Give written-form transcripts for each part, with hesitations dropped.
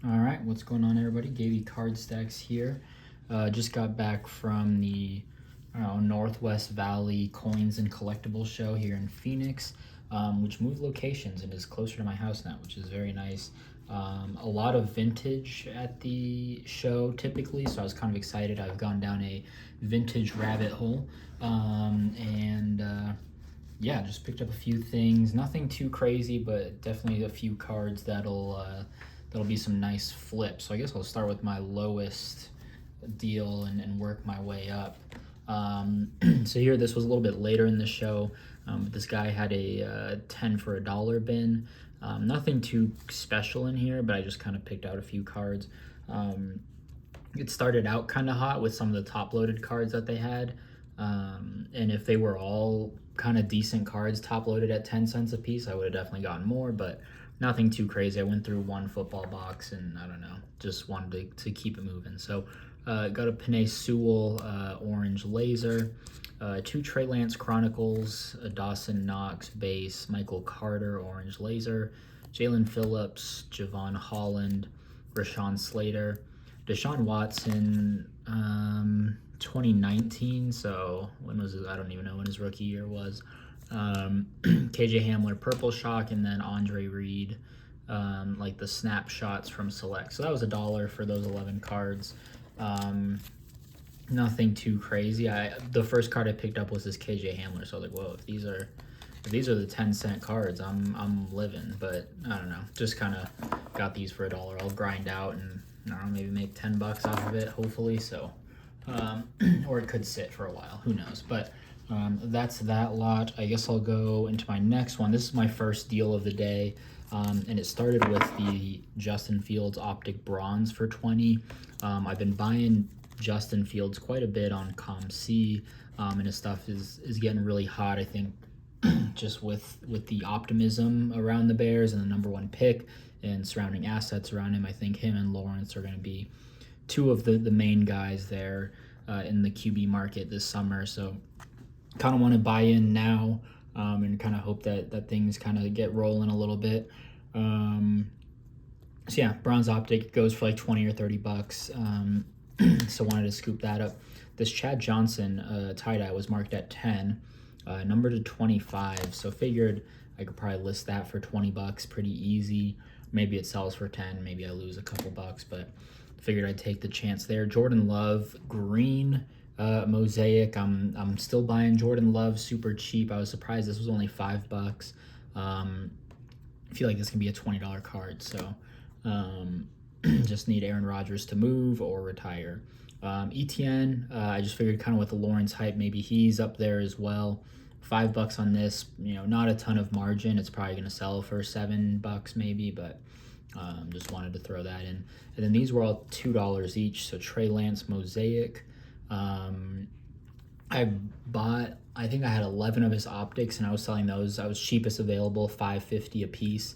All right, what's going on, everybody? Gaby Card Stacks here. Just got back from the Northwest Valley Coins and Collectibles show here in Phoenix, which moved locations and is closer to my house now, which is very nice. A lot of vintage at the show typically, so I was kind of excited. I've gone down a vintage rabbit hole, and yeah, just picked up a few things. Nothing too crazy, but definitely a few cards that'll be some nice flips. So I guess I'll start with my lowest deal and work my way up. So here, this was a little bit later in the show, but this guy had a 10 for a dollar bin. Nothing too special in here, but I just kind of picked out a few cards. It started out kind of hot with some of the top loaded cards that they had. And if they were all kind of decent cards top loaded at 10 cents a piece, I would have definitely gotten more, but nothing too crazy. I went through one football box and I don't know, just wanted to keep it moving. So got a Panay Sewell orange laser, two Trey Lance Chronicles, a Dawson Knox base, Michael Carter orange laser, Jalen Phillips, Javon Holland, Rashawn Slater, Deshaun Watson, 2019. So when was it? I don't even know when his rookie year was. KJ Hamler purple shock, and then Andre Reed, like the snapshots from Select. So that was $1 for those 11 cards. Nothing too crazy. The first card I picked up was this KJ Hamler, so I was like, whoa, if these are the 10-cent cards, I'm living. But I don't know, just kind of got these for $1. I'll grind out and I don't know, maybe make $10 off of it, hopefully. So, or it could sit for a while, who knows? But that's that lot. I guess I'll go into my next one. This is my first deal of the day, and it started with the Justin Fields Optic Bronze for 20. I've been buying Justin Fields quite a bit on ComC, and his stuff is getting really hot. I think just with the optimism around the Bears and the number one pick and surrounding assets around him, I think him and Lawrence are going to be two of the main guys there in the QB market this summer. So kind of want to buy in now, and kind of hope that things kind of get rolling a little bit. So yeah, bronze optic goes for like 20 or 30 bucks. So wanted to scoop that up. This Chad Johnson tie-dye was marked at 10, numbered to 25. So figured I could probably list that for 20 bucks pretty easy. Maybe it sells for 10, maybe I lose a couple bucks, but figured I'd take the chance there. Jordan Love green mosaic. I'm still buying Jordan Love super cheap. I was surprised this was only $5. I feel like this can be a $20 card. So just need Aaron Rodgers to move or retire. ETN, I just figured kind of with the Lawrence hype, maybe he's up there as well. $5 on this, not a ton of margin. It's probably going to sell for $7 maybe, but just wanted to throw that in. And then these were all $2 each. So Trey Lance Mosaic. I think I had 11 of his optics, and I was selling those. I was cheapest available, $5.50 a piece.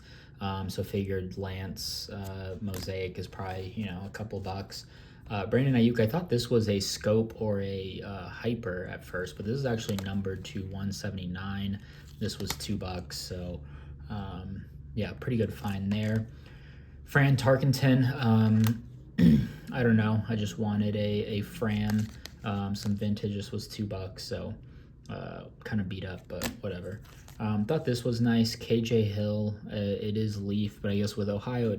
So figured Lance Mosaic is probably a couple bucks. Brandon Ayuk, I thought this was a scope or a hyper at first, but this is actually numbered to 179. This was $2, so yeah, pretty good find there. Fran Tarkenton, I don't know. I just wanted a Fran, some vintage. This was $2, so kind of beat up, but whatever. Thought this was nice. KJ Hill, it is Leaf, but I guess with Ohio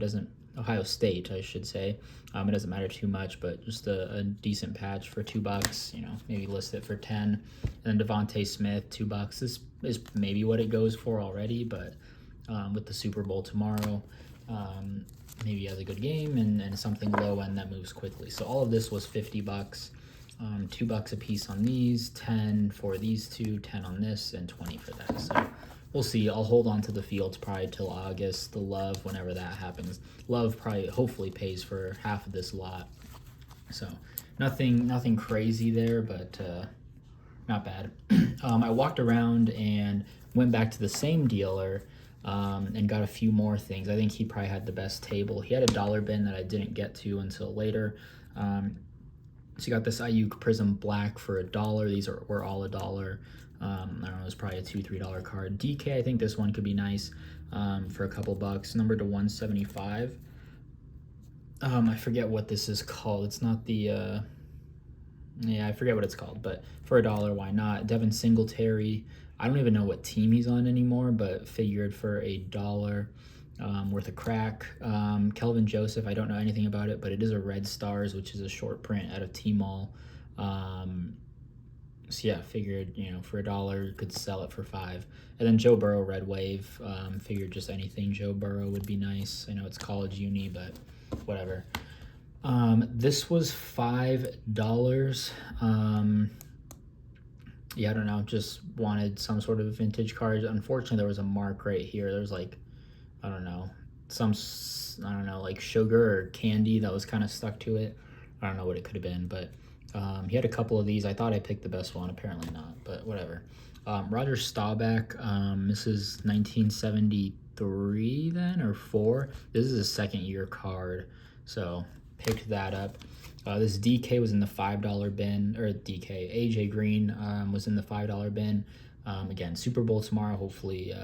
State, I should say. It doesn't matter too much, but just a decent patch for $2. Maybe list it for 10. And then Devontae Smith, $2. This is maybe what it goes for already, but with the Super Bowl tomorrow, maybe he has a good game and something low end that moves quickly. So all of this was $50. $2 a piece on these, 10 for these two, 10 on this, and 20 for that. So we'll see. I'll hold on to the Fields probably till August. The Love, whenever that happens. Love probably hopefully pays for half of this lot. So nothing crazy there, but not bad. I walked around and went back to the same dealer and got a few more things. I think he probably had the best table. He had a dollar bin that I didn't get to until later. So you got this Ayuk Prism Black for $1. These were all $1. I don't know, it was probably a $2-3 card. DK, I think this one could be nice for a couple bucks. Numbered to 175. I forget what this is called. It's not the yeah, I forget what it's called, but for $1, why not? Devin Singletary, I don't even know what team he's on anymore, but figured for $1 worth of crack. Kelvin Joseph, I don't know anything about it, but it is a Red Stars, which is a short print out of T-Mall. So yeah, figured, for $1 you could sell it for 5. And then Joe Burrow Red Wave, figured just anything Joe Burrow would be nice. I know it's college uni, but whatever. This was $5. Yeah, I don't know, just wanted some sort of vintage card. Unfortunately, there was a mark right here. There's like, I don't know, like sugar or candy that was kind of stuck to it. I don't know what it could have been, but he had a couple of these. I thought I picked the best one, apparently not, but whatever. Roger Staubach, this is 1973 then, or 4. This is a second-year card, so picked that up. This DK was in the $5 bin, or DK. AJ Green was in the $5 bin. Again, Super Bowl tomorrow. Hopefully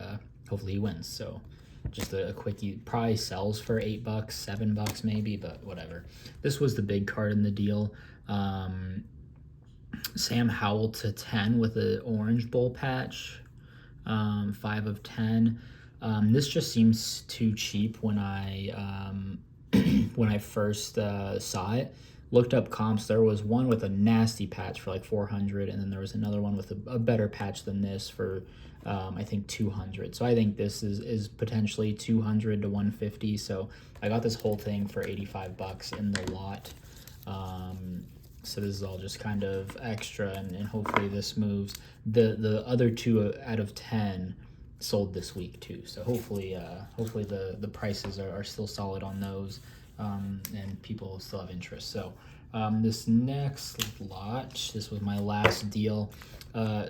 he wins. So just a quickie. Probably sells for $8, $7 maybe, but whatever. This was the big card in the deal. Sam Howell to 10 with an orange bowl patch. 5 of 10. This just seems too cheap when I when I first saw it. Looked up comps. There was one with a nasty patch for like 400, and then there was another one with a better patch than this for I think 200. So I think this is potentially 200 to 150. So I got this whole thing for $85 in the lot. So this is all just kind of extra, and hopefully this moves. The other 2 out of 10 sold this week too. So hopefully the prices are still solid on those. And people still have interest. So this next lot, this was my last deal,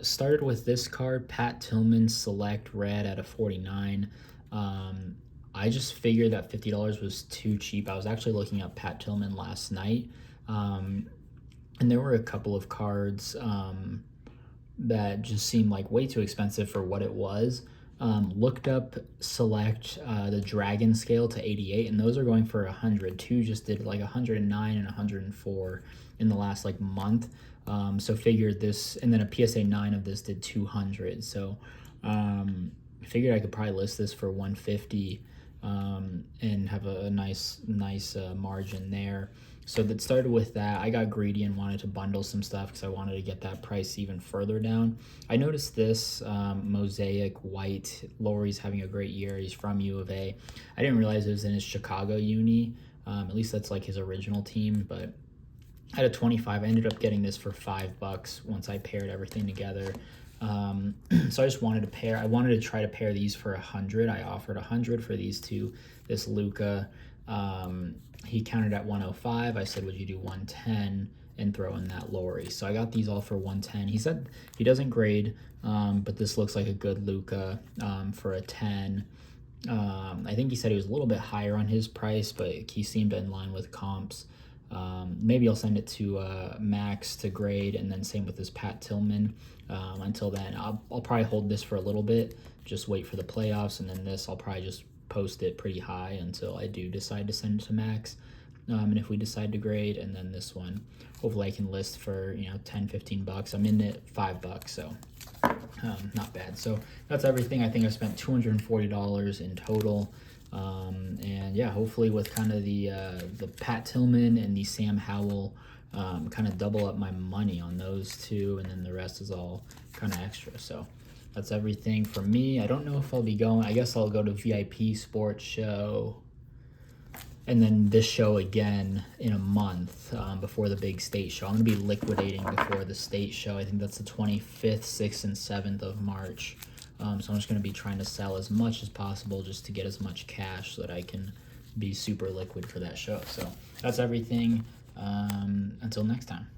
started with this card, Pat Tillman Select Red at a 49. I just figured that $50 was too cheap. I was actually looking up Pat Tillman last night, and there were a couple of cards that just seemed like way too expensive for what it was. Looked up Select the Dragon Scale to 88, and those are going for 100. 2 just did like 109 and 104 in the last like month. So figured this, and then a PSA 9 of this did 200. So figured I could probably list this for 150 and have a nice margin there. So that started with that. I got greedy and wanted to bundle some stuff because I wanted to get that price even further down. I noticed this Mosaic White. Laurie's having a great year. He's from U of A. I didn't realize it was in his Chicago uni. At least that's like his original team. But I had a 25. I ended up getting this for $5 once I paired everything together. So I just wanted to pair. I wanted to try to pair these for 100. I offered 100 for these 2. This Luka. He counted at 105. I said, would you do 110 and throw in that Laurie? So I got these all for 110. He said he doesn't grade, but this looks like a good Luka for a 10. I think he said he was a little bit higher on his price, but he seemed in line with comps. Maybe I'll send it to Max to grade, and then same with this Pat Tillman. Until then, I'll probably hold this for a little bit, just wait for the playoffs, and then this I'll probably just post it pretty high until I do decide to send it to Max. And if we decide to grade, and then this one, hopefully I can list for, $10-15. I'm in it $5, so not bad. So that's everything. I think I spent $240 in total. And yeah, hopefully with kind of the Pat Tillman and the Sam Howell, kind of double up my money on those 2, and then the rest is all kind of extra. So that's everything for me. I don't know if I'll be going. I guess I'll go to VIP Sports Show, and then this show again in a month before the big state show. I'm going to be liquidating before the state show. I think that's the 25th, 6th, and 7th of March. So I'm just going to be trying to sell as much as possible just to get as much cash so that I can be super liquid for that show. So that's everything. Until next time.